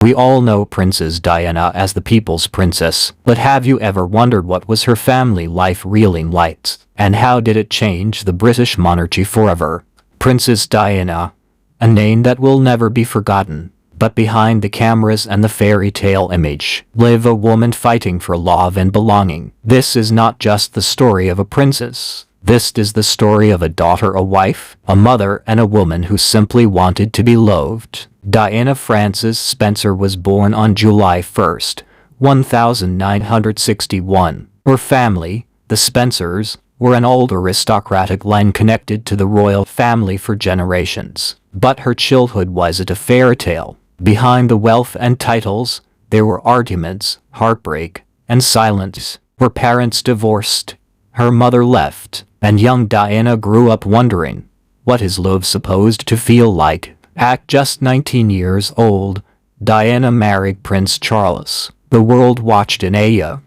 We all know Princess Diana as the people's princess, but have you ever wondered what was her family life really like, and how did it change the British monarchy forever? Princess Diana, a name that will never be forgotten. But behind the cameras and the fairy tale image, live a woman fighting for love and belonging. This is not just the story of a princess. This is the story of a daughter, a wife, a mother, and a woman who simply wanted to be loved. Diana Frances Spencer was born on July 1st, 1961. Her family, the Spencers, were an old aristocratic line connected to the royal family for generations. But her childhood wasn't a fairy tale. Behind the wealth and titles, there were arguments, heartbreak, and silence. Her parents divorced, her mother left, and young Diana grew up wondering, what is love supposed to feel like? At just 19 years old, Diana married Prince Charles. The world watched in awe,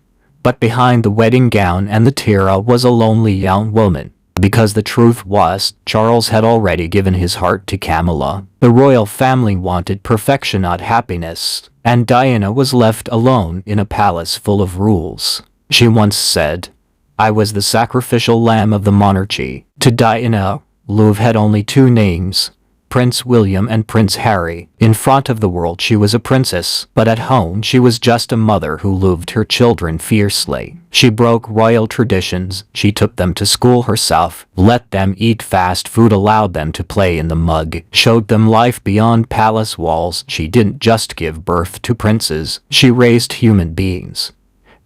but behind the wedding gown and the tiara was a lonely young woman. Because the truth was, Charles had already given his heart to Camilla. The royal family wanted perfection, not happiness, and Diana was left alone in a palace full of rules. She once said, "I was the sacrificial lamb of the monarchy." To Diana, love had only two names, Prince William and Prince Harry. In front of the world she was a princess, but at home she was just a mother who loved her children fiercely. She broke royal traditions, she took them to school herself, let them eat fast food, allowed them to play in the mud, showed them life beyond palace walls. She didn't just give birth to princes, she raised human beings.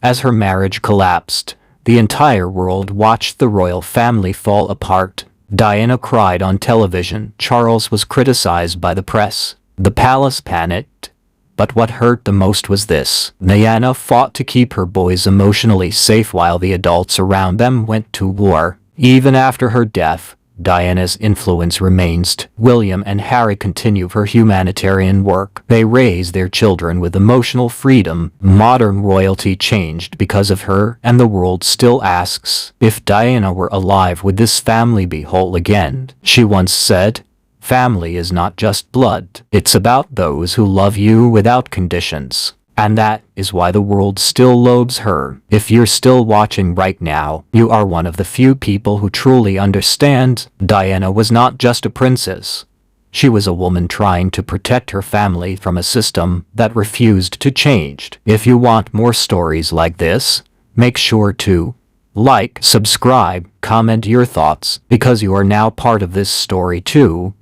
As her marriage collapsed, the entire world watched the royal family fall apart. Diana cried on television. Charles was criticized by the press. The palace panicked. But what hurt the most was this. Diana fought to keep her boys emotionally safe while the adults around them went to war. Even after her death, Diana's influence remains. William and Harry continue her humanitarian work. They raise their children with emotional freedom. Modern royalty changed because of her, and the world still asks, if Diana were alive, would this family be whole again? She once said, "Family is not just blood. It's about those who love you without conditions." And that is why the world still loathes her. If you're still watching right now, you are one of the few people who truly understand. Diana was not just a princess. She was a woman trying to protect her family from a system that refused to change. If you want more stories like this, make sure to like, subscribe, comment your thoughts, because you are now part of this story too.